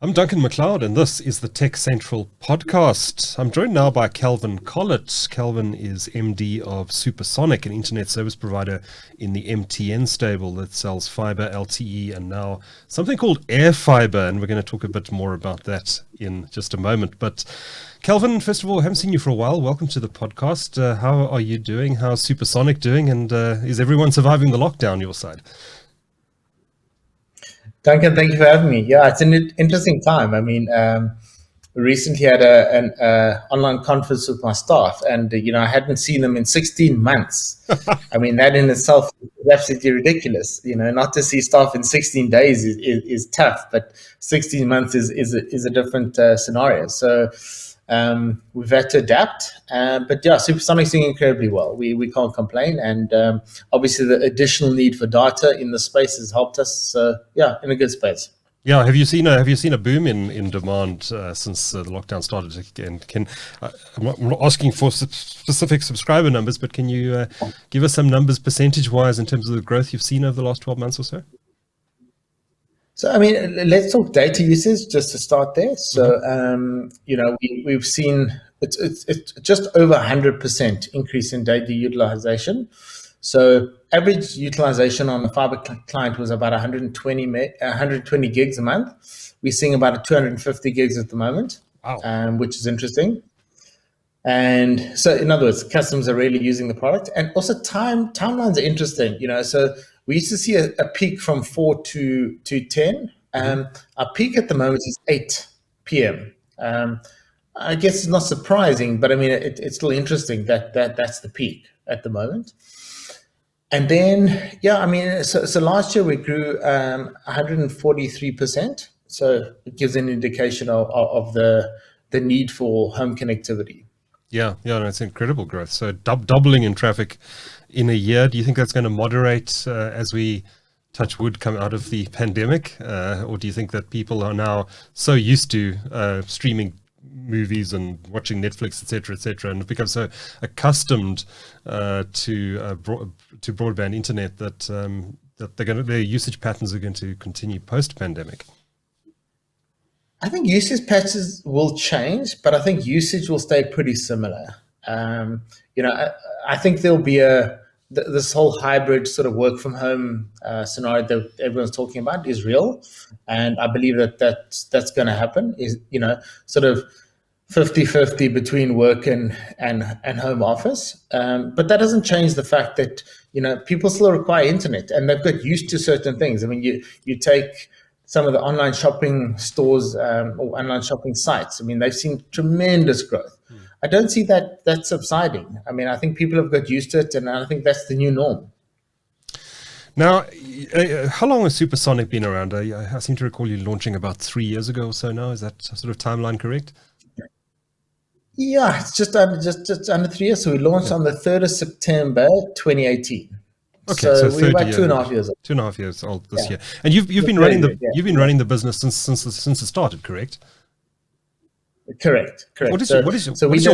I'm Duncan McLeod, and this is the TechCentral podcast. I'm joined now by Calvin Collett. Calvin is MD of Supersonic, an internet service provider in the MTN stable that sells fiber, LTE, and now something called Air Fibre. And we're going to talk a bit more about that in just a moment. But Calvin, first of all, I haven't seen you for a while. Welcome to the podcast. How are you doing? How's Supersonic doing? And is everyone surviving the lockdown your side? Duncan, thank you for having me. Yeah, it's an interesting time. I mean, recently had an online conference with my staff, and I hadn't seen them in 16 months. I mean, that in itself is absolutely ridiculous. Not to see staff in 16 days is tough, but 16 months is a different scenario. So we've had to adapt, but yeah, Supersonic's doing incredibly well. We can't complain, and obviously the additional need for data in the space has helped us. So yeah, in a good space. Yeah, have you seen a boom in demand since the lockdown started again? I'm not asking for specific subscriber numbers, but can you give us some numbers percentage wise in terms of the growth you've seen over the last 12 months or so? So, I mean, let's talk data usage just to start there. So, we've seen it's just over 100% increase in data utilization. So, average utilization on the fiber client was about 120 gigs a month. We're seeing about 250 gigs at the moment, wow. Which is interesting. And so, in other words, customers are really using the product, and also timelines are interesting. So we used to see a peak from 4 to 10. Our peak at the moment is 8 p.m. I guess it's not surprising, but I mean, it's still interesting that's the peak at the moment. And then, yeah, I mean, so last year we grew 143%. So it gives an indication of the need for home connectivity. Yeah, no, it's incredible growth. So doubling in traffic in a year. Do you think that's going to moderate as we, touch wood, come out of the pandemic? Or do you think that people are now so used to streaming movies and watching Netflix, et cetera, and have become so accustomed to broadband internet that their usage patterns are going to continue post-pandemic? I think usage patterns will change, but I think usage will stay pretty similar. I think there'll be this whole hybrid sort of work from home scenario that everyone's talking about is real, and I believe that's going to happen. Is sort of 50-50 between work and home office, but that doesn't change the fact that people still require internet, and they've got used to certain things. I mean, you take some of the online shopping stores or online shopping sites. I mean, they've seen tremendous growth. I don't see that subsiding. I mean, I think people have got used to it, and I think that's the new norm. Now, how long has Supersonic been around? I seem to recall you launching about 3 years ago or so now. Is that sort of timeline correct? Yeah, it's just under 3 years. So we launched on the 3rd of September, 2018. Okay, so we're about 2.5 years old. 2.5 years old this year, and you've been running the business since it started, correct? Correct. What is your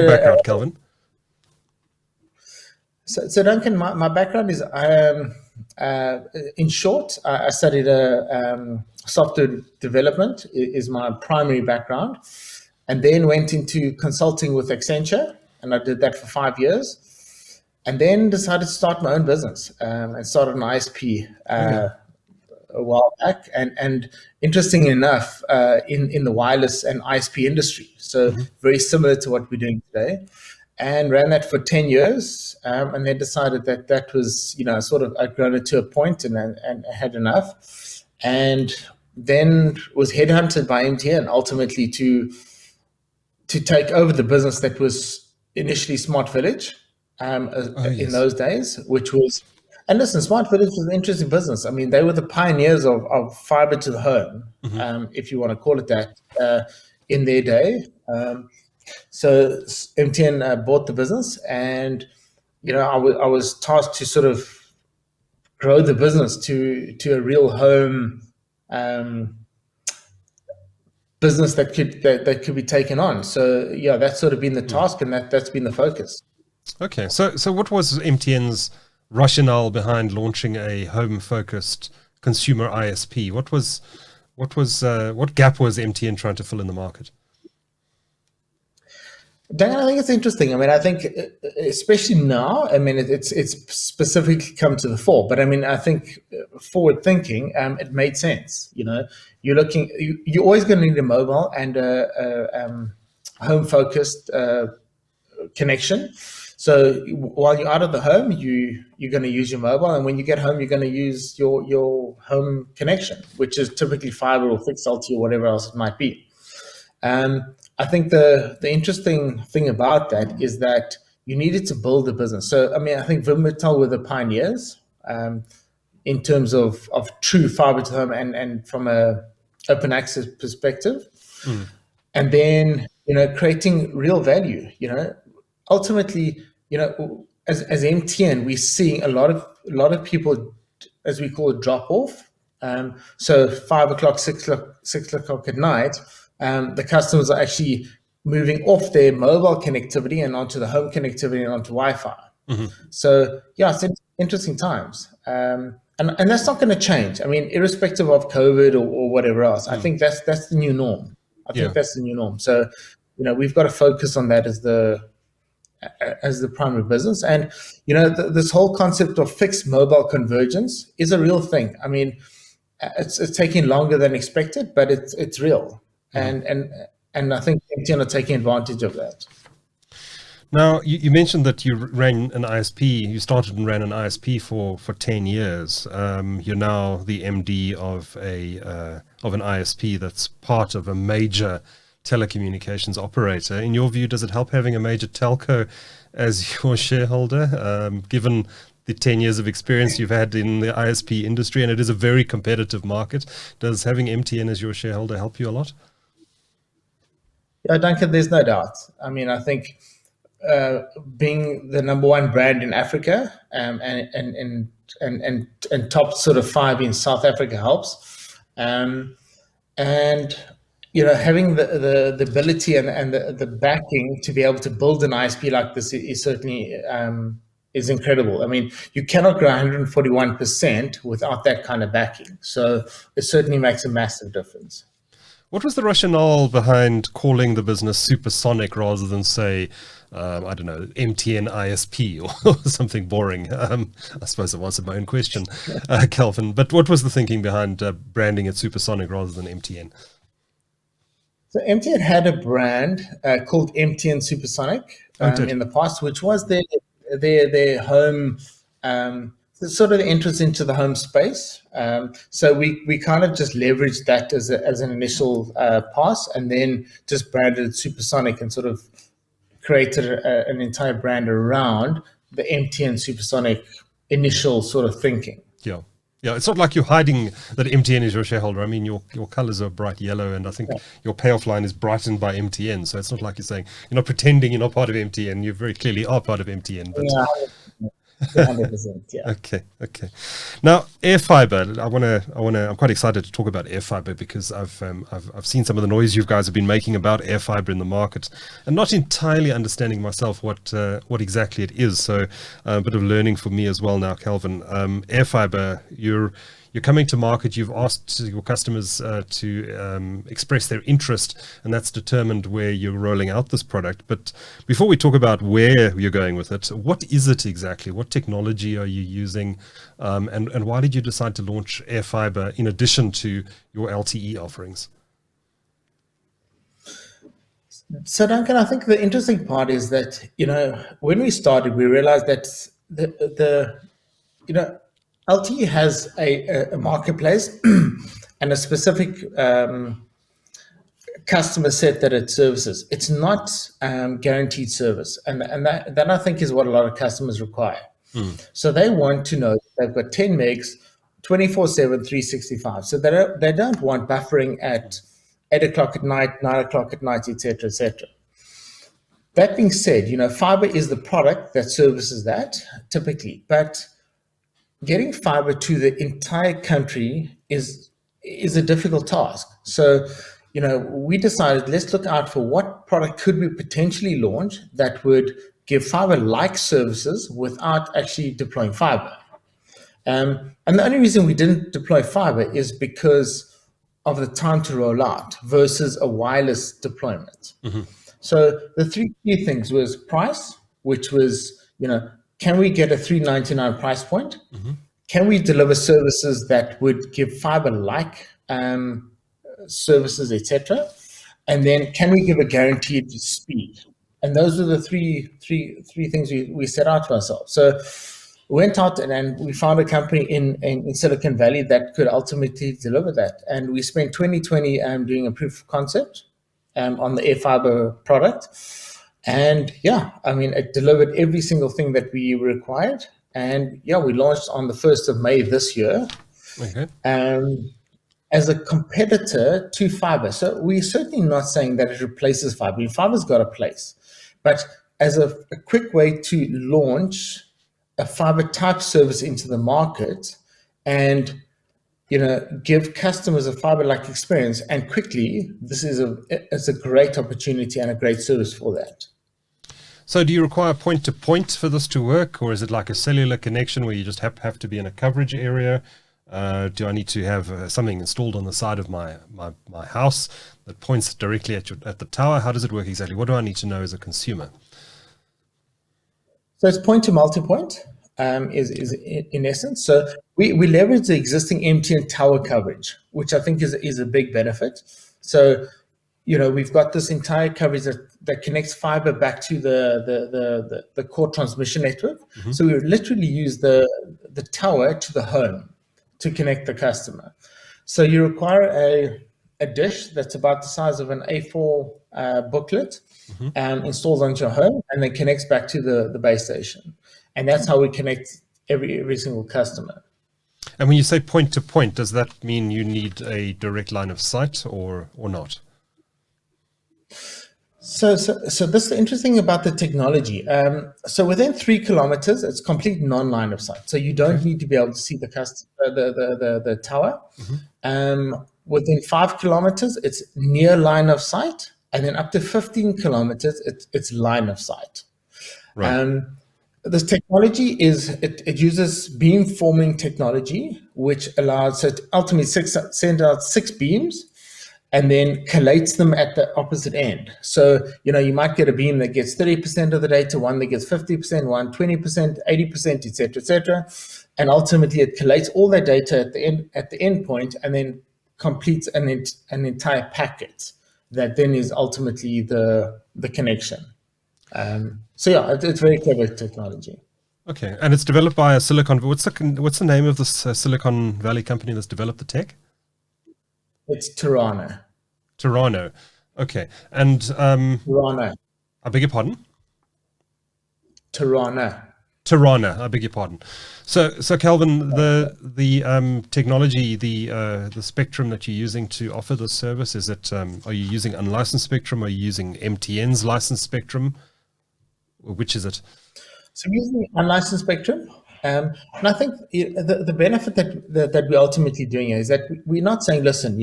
background, Calvin? So Duncan, my background is, in short, I studied software development is my primary background, and then went into consulting with Accenture, and I did that for 5 years. And then decided to start my own business and started an ISP a while back. And interesting enough, in the wireless and ISP industry. So very similar to what we're doing today. And ran that for 10 years. And then decided that was, sort of, I'd grown it to a point and had enough. And then was headhunted by MTN ultimately to take over the business that was initially Smart Village. In those days, which was, and listen, Smart Village was an interesting business. I mean, they were the pioneers of fiber to the home, if you want to call it that, in their day. So MTN bought the business, and I was tasked to sort of grow the business to a real home business that could be taken on. So yeah, that's sort of been the task, and that's been the focus. Okay, so what was MTN's rationale behind launching a home-focused consumer ISP? What What gap was MTN trying to fill in the market? Dan, I think it's interesting. I mean, I think especially now, I mean, it's specifically come to the fore. But I mean, I think forward thinking, it made sense. You know, you're always going to need a mobile and a home focused connection. So while you're out of the home, you're going to use your mobile, and when you get home, you're going to use your home connection, which is typically fiber or fixed LTE or whatever else it might be. I think the interesting thing about that is that you needed to build a business. So I mean, I think Vimetel were the pioneers in terms of true fiber to home and from a open access perspective, and then creating real value. Ultimately, as MTN, we're seeing a lot of people, as we call it, drop off. So 5 o'clock, 6 o'clock at night, the customers are actually moving off their mobile connectivity and onto the home connectivity and onto Wi-Fi. So yeah, it's interesting times, and that's not going to change. I mean, irrespective of COVID or whatever else, I think that's the new norm. I think that's the new norm. So we've got to focus on that as the primary business. And this whole concept of fixed mobile convergence is a real thing. I mean, it's taking longer than expected, but it's real. And I think MTN are taking advantage of that. Now, you mentioned that you ran an ISP. You started and ran an ISP for 10 years. You're now the MD of an ISP that's part of a major telecommunications operator. In your view, does it help having a major telco as your shareholder, given the 10 years of experience you've had in the ISP industry? And it is a very competitive market. Does having MTN as your shareholder help you a lot? Yeah, Duncan, there's no doubt. I mean, I think being the number one brand in Africa and top sort of 5 in South Africa helps. And having the ability and the backing to be able to build an ISP like this is certainly is incredible. I mean, you cannot grow 141% without that kind of backing. So it certainly makes a massive difference. What was the rationale behind calling the business Supersonic rather than, say, I don't know, MTN ISP or something boring? I suppose I've answered my own question, Calvin. But what was the thinking behind branding it Supersonic rather than MTN? So MTN had a brand called MTN Supersonic in the past, which was their home, sort of the entrance into the home space. So we kind of just leveraged that as an initial pass, and then just branded Supersonic and sort of created an entire brand around the MTN Supersonic initial sort of thinking. Yeah, it's not like you're hiding that MTN is your shareholder. I mean, your colors are bright yellow, and I think your payoff line is brightened by MTN. So it's not like you're saying, you're not pretending you're not part of MTN. You very clearly are part of MTN. But 100%, yeah. Okay. Now, Air Fibre. I'm quite excited to talk about Air Fibre because I've seen some of the noise you guys have been making about Air Fibre in the market, and not entirely understanding myself what exactly it is. So a bit of learning for me as well now, Calvin. Air Fibre, you're coming to market. You've asked your customers to express their interest, and that's determined where you're rolling out this product. But before we talk about where you're going with it, what is it exactly? What technology are you using? And why did you decide to launch Air Fibre in addition to your LTE offerings? So Duncan, I think the interesting part is that, when we started, we realized that LTE has a marketplace and a specific customer set that it services. It's not guaranteed service, and that I think is what a lot of customers require. So they want to know they've got 10 megs, 24/7, 365. So they don't want buffering at 8 o'clock at night, 9 o'clock at night, etc., etc. That being said, fiber is the product that services that typically, but getting fiber to the entire country is a difficult task. So, we decided, let's look out for what product could we potentially launch that would give fiber-like services without actually deploying fiber. And the only reason we didn't deploy fiber is because of the time to roll out versus a wireless deployment. So the three key things was price, which was, can we get a $399 price point? Can we deliver services that would give fiber-like services, etc.? And then can we give a guaranteed speed? And those are the three things we set out for ourselves. So we went out and we found a company in Silicon Valley that could ultimately deliver that. And we spent 2020 doing a proof of concept on the Air Fibre product. And it delivered every single thing that we required. And we launched on the 1st of May this year. Okay. As a competitor to fiber. So we're certainly not saying that it replaces fiber. Fiber's got a place. But as a quick way to launch a fiber type service into the market and give customers a fiber-like experience and quickly, this is a great opportunity and a great service for that. So do you require point-to-point for this to work, or is it like a cellular connection where you just have to be in a coverage area? Do I need to have something installed on the side of my house that points directly at the tower? How does it work exactly? What do I need to know as a consumer? So it's point-to-multipoint. Is in essence. So we leverage the existing MTN tower coverage, which I think is a big benefit. So, we've got this entire coverage that connects fiber back to the core transmission network. So we literally use the tower to the home to connect the customer. So you require a dish that's about the size of an A4 booklet installed onto your home and then connects back to the base station. And that's how we connect every single customer. And when you say point to point, does that mean you need a direct line of sight or not? So this is the interesting about the technology. So within 3 kilometers, it's complete non-line of sight. So you don't need to be able to see the tower. Within 5 kilometers, it's near line of sight, and then up to 15 kilometers, it's line of sight. Right. This technology it uses beam forming technology, which allows it ultimately send out 6 beams and then collates them at the opposite end. So, you might get a beam that gets 30% of the data, one that gets 50%, one 20%, 80%, et cetera, and ultimately it collates all that data at the end point and then completes an entire packet that then is ultimately the connection. It's very clever technology. Okay, and it's developed by a what's the name of this Silicon Valley company that's developed the tech? It's Toronto. Okay, and Toronto. I beg your pardon? Toronto. I beg your pardon. So Calvin, the technology, the spectrum that you're using to offer this service, is it? Are you using unlicensed spectrum? Are you using MTN's licensed spectrum? Which is it? So we're using unlicensed spectrum. And I think the benefit that we're ultimately doing is that we're not saying, listen,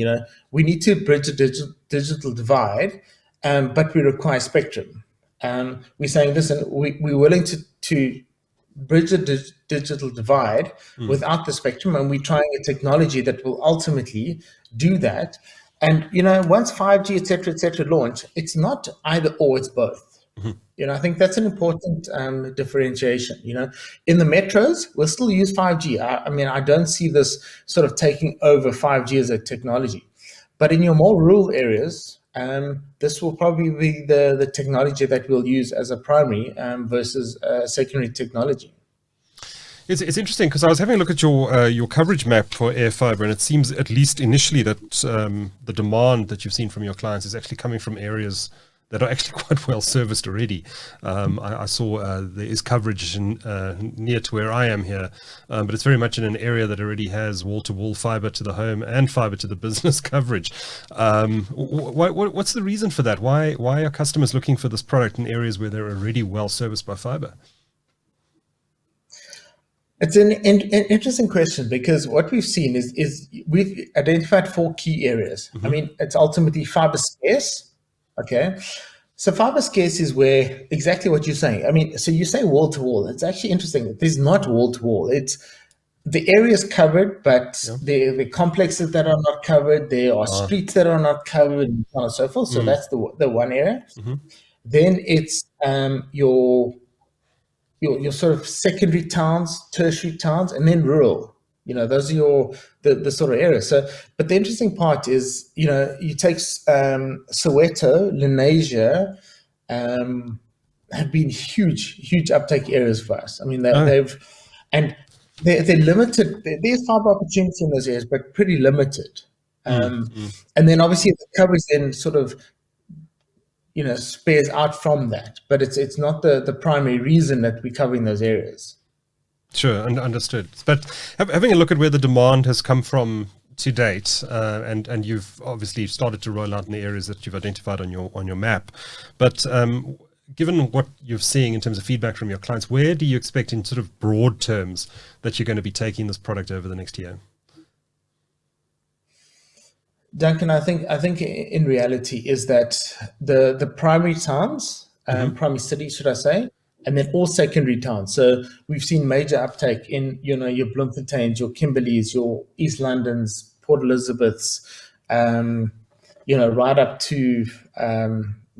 we need to bridge a digital divide, but we require spectrum. We're saying, listen, we're willing to bridge a digital divide without the spectrum, and we're trying a technology that will ultimately do that. And, once 5G, et cetera, launch, it's not either or, it's both. I think that's an important differentiation. In the metros, we'll still use 5G. I don't see this sort of taking over 5G as a technology. But in your more rural areas, this will probably be the technology that we'll use as a primary versus secondary technology. It's interesting because I was having a look at your coverage map for Air Fibre, and it seems, at least initially, that the demand that you've seen from your clients is actually coming from areas that are actually quite well serviced already. I saw there is coverage near to where I am here, but it's very much in an area that already has wall-to-wall fiber to the home and fiber to the business coverage. What's the reason for that? Why are customers looking for this product in areas where they're already well serviced by fiber? It's an interesting question, because what we've seen is we've identified 4 key areas. It's ultimately fiber scarce. Okay, so fiber scarce is where exactly what you're saying. So you say wall to wall. It's actually interesting. There's not wall to wall. the area is covered, but Yeah. the complexes that are not covered, there are streets that are not covered, and so on and so forth. So that's the one area. Then it's your sort of secondary towns, tertiary towns, and then rural. Those are the sort of areas. So, but the interesting part is, you take Soweto, Lenasia, have been huge uptake areas for us. I mean, they're limited. There's fiber opportunity in those areas, but pretty limited. And then obviously the coverage then sort of spares out from that, but it's not the primary reason that we're covering those areas. Sure, understood. But having a look at where the demand has come from to date, and you've obviously started to roll out in the areas that you've identified on your map. But given what you're seeing in terms of feedback from your clients, where do you expect in sort of broad terms that you're going to be taking this product over the next year? Duncan, I think in reality is that the primary towns, primary cities, should I say, and then all secondary towns. So we've seen major uptake in your Bloemfonteins, your Kimberleys, your East Londons, Port Elizabeths, right up to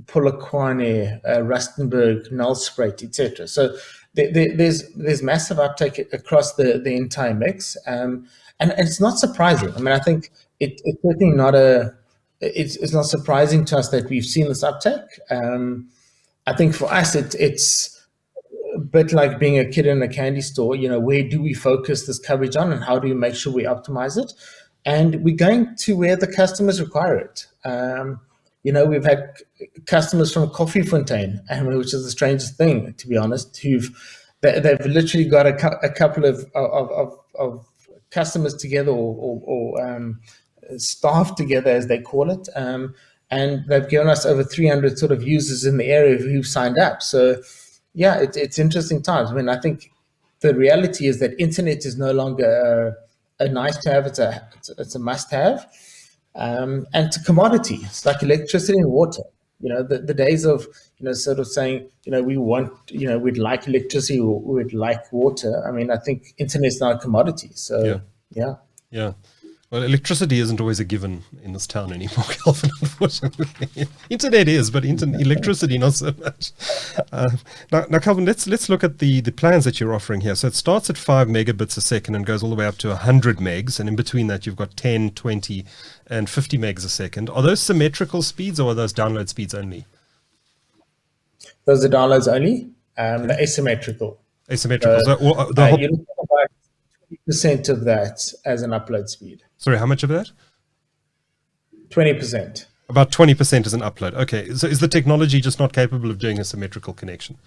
Polokwane, Rustenburg, Nelspruit, etc. So there's massive uptake across the entire mix, and it's not surprising. I mean, I think it's certainly not it's not surprising to us that we've seen this uptake. I think for us it's a bit like being a kid in a candy store. Where do we focus this coverage on, and how do we make sure we optimize it? And we're going to where the customers require it. We've had customers from Koffiefontein, which is the strangest thing, to be honest, they've literally got a couple of customers together or staff together, as they call it, and they've given us over 300 sort of users in the area who've signed up. So, yeah, it's interesting times. I mean, I think the reality is that internet is no longer a nice to have; it's a must have. And it's a commodity. It's like electricity and water. The days of sort of saying we want we'd like electricity or we'd like water. I mean, I think internet's now a commodity. So yeah. Well, electricity isn't always a given in this town anymore, Calvin, unfortunately. Internet is, but electricity not so much. Now, Calvin, let's look at the plans that you're offering here. So it starts at 5 megabits a second and goes all the way up to 100 megs. And in between that, you've got 10, 20, and 50 megs a second. Are those symmetrical speeds or are those download speeds only? Those are downloads only. They're asymmetrical. Asymmetrical. You look at about 20% of that as an upload speed. Sorry, how much of that? 20%. About 20% is an upload. Okay. So is the technology just not capable of doing a symmetrical connection?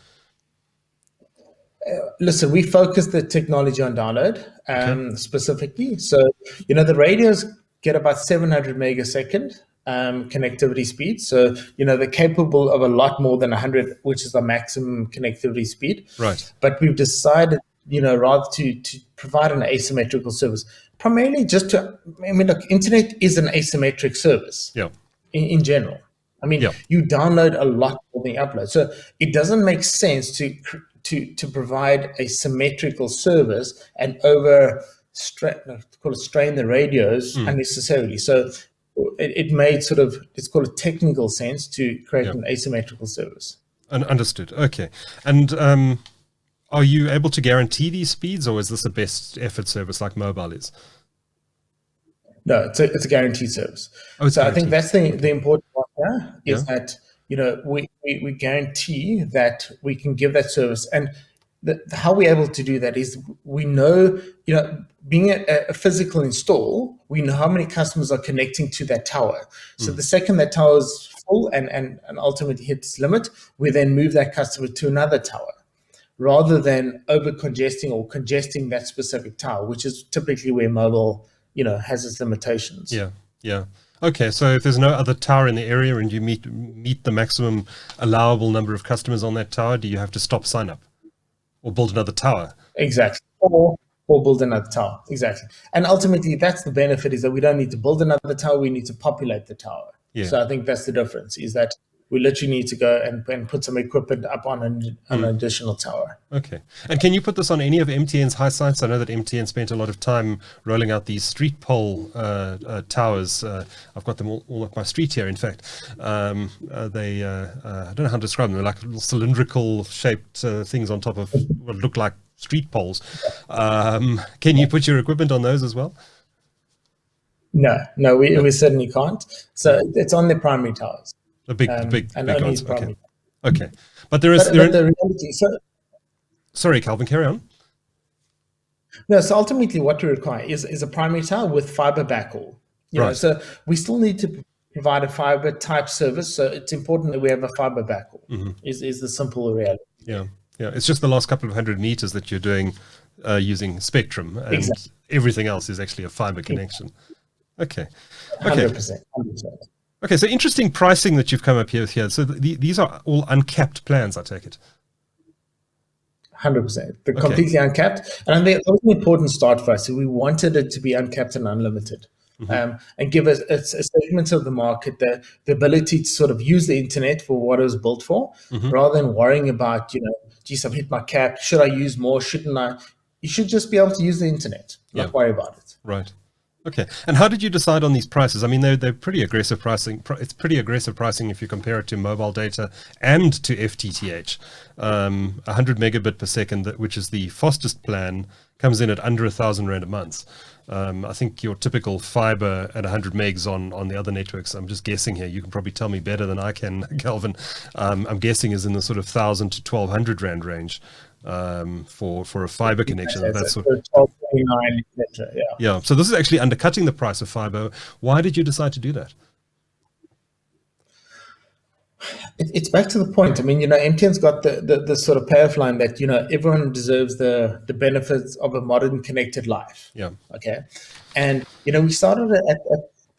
Listen, we focus the technology on download specifically. So, the radios get about 700 meg a second connectivity speed. So, they're capable of a lot more than 100, which is the maximum connectivity speed. Right. But we've decided, rather to provide an asymmetrical service, primarily look, internet is an asymmetric service in general. I mean, you download a lot more than you upload. So it doesn't make sense to provide a symmetrical service and strain the radios unnecessarily. So it made let's call it technical sense to create an asymmetrical service. Understood. Okay. And are you able to guarantee these speeds, or is this a best effort service like mobile is? No, it's a guaranteed service. So I think that's the important part here is that we guarantee that we can give that service, and how we're able to do that is we know being a physical install, we know how many customers are connecting to that tower. So the second that tower is full and ultimately hits limit, we then move that customer to another tower, rather than over congesting or congesting that specific tower, which is typically where mobile has its limitations. Yeah. Okay, so if there's no other tower in the area and you meet the maximum allowable number of customers on that tower, do you have to stop sign up or build another tower? Exactly. Or build another tower. Exactly. And ultimately, that's the benefit, is that we don't need to build another tower. We need to populate the tower. Yeah. So I think that's the difference, is that we literally need to go and put some equipment up on an additional tower. Okay. And can you put this on any of MTN's high sites? I know that MTN spent a lot of time rolling out these street pole towers. I've got them all up my street here, in fact. I don't know how to describe them. They're like little cylindrical shaped things on top of what look like street poles. Can you put your equipment on those as well? No, we certainly can't. So it's on the primary towers. The big ones. Primary. Okay. But there is... But the reality... Sorry, Calvin, carry on. No, so ultimately what we require is a primary tower with fiber backhaul. You know, so we still need to provide a fiber type service. So it's important that we have a fiber backhaul, is the simple reality. Yeah. It's just the last couple of 100 meters that you're doing using Spectrum, and everything else is actually a fiber connection. Okay. 100%. Okay, so interesting pricing that you've come up here with here. So these are all uncapped plans, I take it. 100%. They're completely uncapped. And I think that was an important start for us. So we wanted it to be uncapped and unlimited, and give us a segment of the market the ability to sort of use the internet for what it was built for, rather than worrying about, geez, I've hit my cap. Should I use more? Shouldn't I? You should just be able to use the internet, not worry about it. Right. Okay. And how did you decide on these prices? I mean, they're pretty aggressive pricing. It's pretty aggressive pricing if you compare it to mobile data and to FTTH. 100 megabit per second, which is the fastest plan, comes in at under R1,000 a month. I think your typical fiber at 100 megs on the other networks, I'm just guessing here, you can probably tell me better than I can, Calvin, I'm guessing is in the sort of 1,000 to 1,200 Rand range. For a fiber connection. That's sort of 12.29, etc. Yeah. So this is actually undercutting the price of fiber. Why did you decide to do that? It's back to the point. I mean, MTN's got the sort of payoff line that, everyone deserves the benefits of a modern connected life. Yeah. Okay. And, we started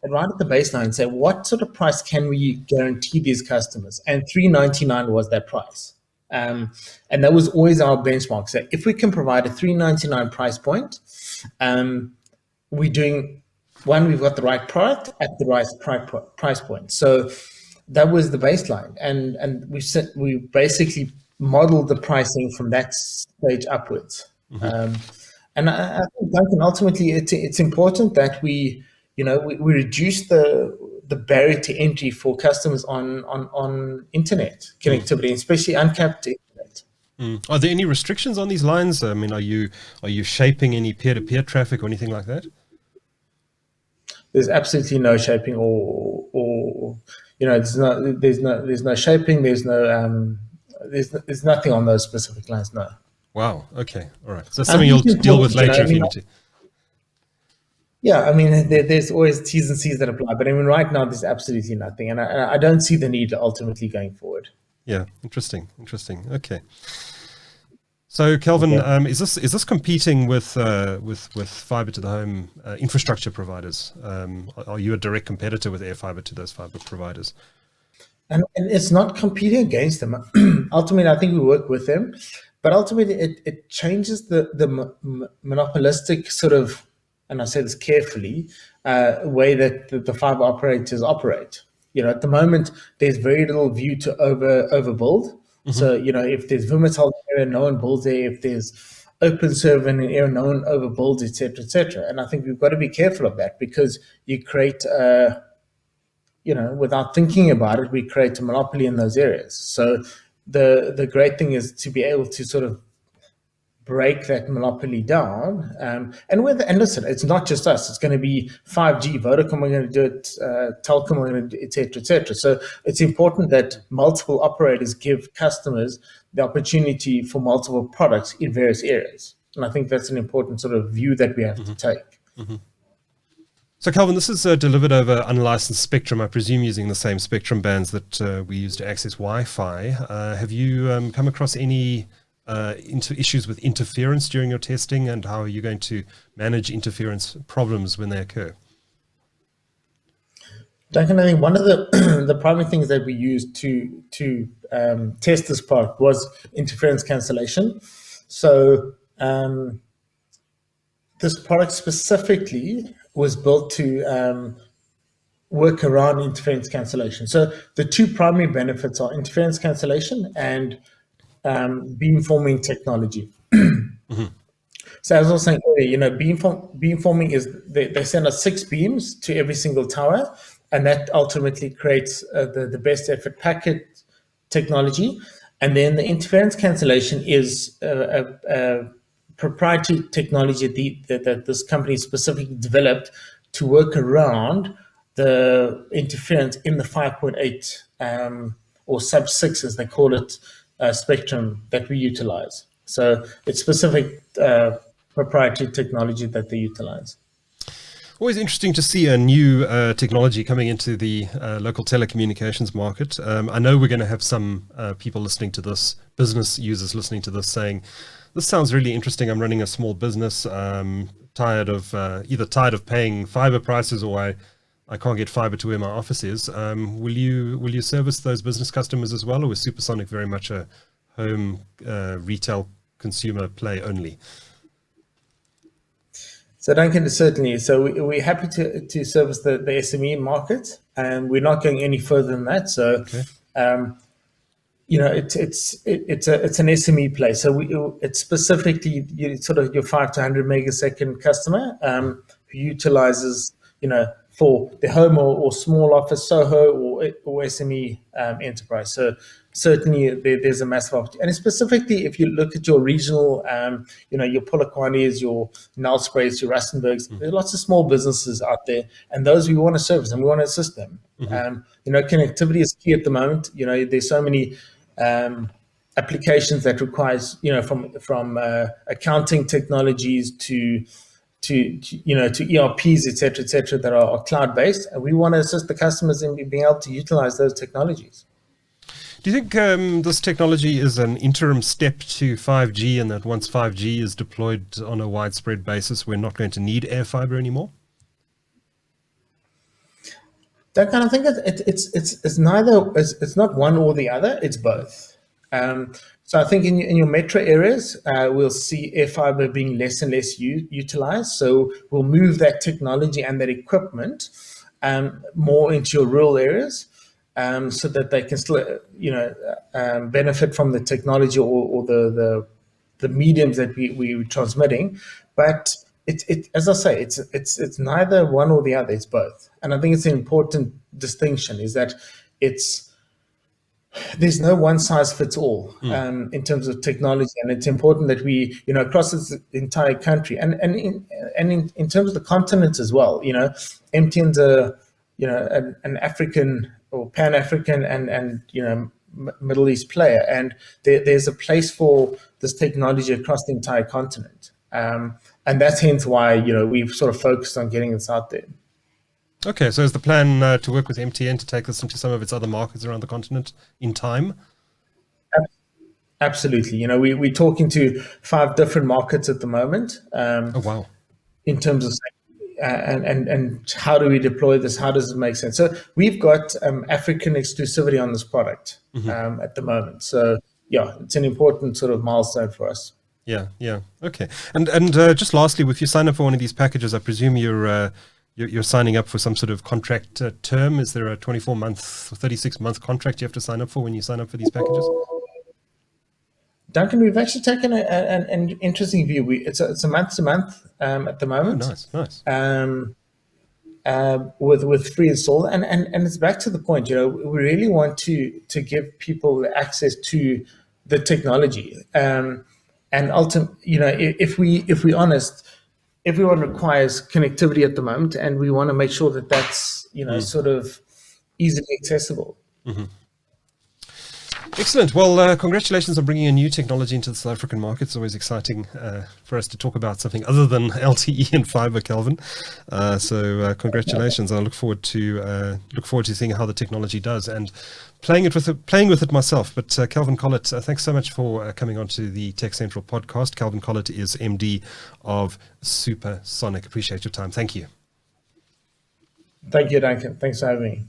right at the baseline and say, what sort of price can we guarantee these customers? And $3.99 was that price. And that was always our benchmark. So if we can provide a $3.99 price point, we're doing we've got the right product at the right price point. So that was the baseline, and we basically modeled the pricing from that stage upwards. And I think, Duncan, ultimately it's important that we reduce the barrier to entry for customers on internet connectivity, especially uncapped internet. Are there any restrictions on these lines? I mean, are you shaping any peer-to-peer traffic or anything like that? There's absolutely no shaping or there's no shaping. There's nothing on those specific lines. No. Wow. Okay. All right. So that's something you'll deal with later if you need to. Yeah, I mean, there's always T's and C's that apply, but I mean, right now there's absolutely nothing, and I don't see the need ultimately going forward. Yeah, interesting. Okay. So, Calvin, is this competing with fiber to the home infrastructure providers? Are you a direct competitor with Air Fibre to those fiber providers? And it's not competing against them. Ultimately, I think we work with them, but ultimately it changes the monopolistic sort of, and I say this carefully, way that the fiber operators operate. At the moment, there's very little view to overbuild. So, if there's Vumatel in the area, no one builds there. If there's OpenServe in an area, no one overbuilds, et cetera, et cetera. And I think we've got to be careful of that, because you create, without thinking about it, we create a monopoly in those areas. So the great thing is to be able to sort of break that monopoly down. And listen, it's not just us. It's going to be 5G, Vodacom are going to do it, Telkom are going to do it, et cetera, et cetera. So it's important that multiple operators give customers the opportunity for multiple products in various areas. And I think that's an important sort of view that we have to take. So, Calvin, this is delivered over unlicensed spectrum, I presume using the same spectrum bands that we use to access Wi-Fi. Have you come across any issues with interference during your testing, and how are you going to manage interference problems when they occur? Duncan, I think one of the primary things that we used to test this product was interference cancellation. So this product specifically was built to work around interference cancellation. So the two primary benefits are interference cancellation and beamforming technology. So as I was saying earlier, beamforming is they send us 6 beams to every single tower, and that ultimately creates the best effort packet technology. And then the interference cancellation is a proprietary technology that this company specifically developed to work around the interference in the 5.8 or sub-6, as they call it, spectrum that we utilize. So it's specific proprietary technology that they utilize. Always interesting to see a new technology coming into the local telecommunications market. I know we're going to have some people listening to this, business users listening to this, saying, this sounds really interesting. I'm running a small business, tired of paying fiber prices, or I can't get fiber to where my office is. Will you service those business customers as well, or is Supersonic very much a home retail consumer play only? So Duncan, certainly. So we're happy to service the SME market, and we're not going any further than that. So, okay. It's an SME play. So it's specifically sort of your 5 to 100 megasecond customer who utilizes for the home or small office, SOHO or SME enterprise. So certainly there's a massive opportunity. And specifically, if you look at your regional, your Polokwanis, your Nelsprays, your Rustenburgs, there are lots of small businesses out there, and those we want to service and we want to assist them. Connectivity is key at the moment. There's so many applications that requires, from accounting technologies to ERPs, et cetera, that are cloud-based. And we want to assist the customers in being able to utilize those technologies. Do you think this technology is an interim step to 5G, and that once 5G is deployed on a widespread basis, we're not going to need air fiber anymore? That kind of thing, it's neither. It's not one or the other. It's both. So I think in your metro areas, we'll see air fiber being less and less utilized. So we'll move that technology and that equipment more into your rural areas, so that they can still, benefit from the technology or the mediums that we're transmitting. But it as I say, it's neither one or the other. It's both. And I think it's an important distinction is that there's no one size fits all in terms of technology, and it's important that we, across this entire country and in terms of the continent as well. MTN's an African or Pan-African and Middle East player, and there's a place for this technology across the entire continent, and that's hence why we've sort of focused on getting this out there. Okay, so is the plan to work with MTN to take this into some of its other markets around the continent in time? Absolutely. We're talking to 5 different markets at the moment. Oh, wow. In terms of and how do we deploy this? How does it make sense? So we've got African exclusivity on this product at the moment. So yeah, it's an important sort of milestone for us. Yeah. Okay. And just lastly, if you sign up for one of these packages, I presume you're signing up for some sort of contract term. Is there a 24-month or 36-month contract you have to sign up for when you sign up for these packages? Duncan, we've actually taken an interesting view. It's a month to month at the moment. Oh, nice. With free install, and it's back to the point. We really want to give people access to the technology, and ultimately, if we're honest, everyone requires connectivity at the moment, and we want to make sure that that's sort of easily accessible. Mm-hmm. Excellent. Well, congratulations on bringing a new technology into the South African market. It's always exciting for us to talk about something other than LTE and fiber, Calvin. So congratulations. I look forward to seeing how the technology does and playing with it myself. But Calvin Collett, thanks so much for coming on to the TechCentral podcast. Calvin Collett is MD of Supersonic. Appreciate your time. Thank you. Thank you, Duncan. Thanks for having me.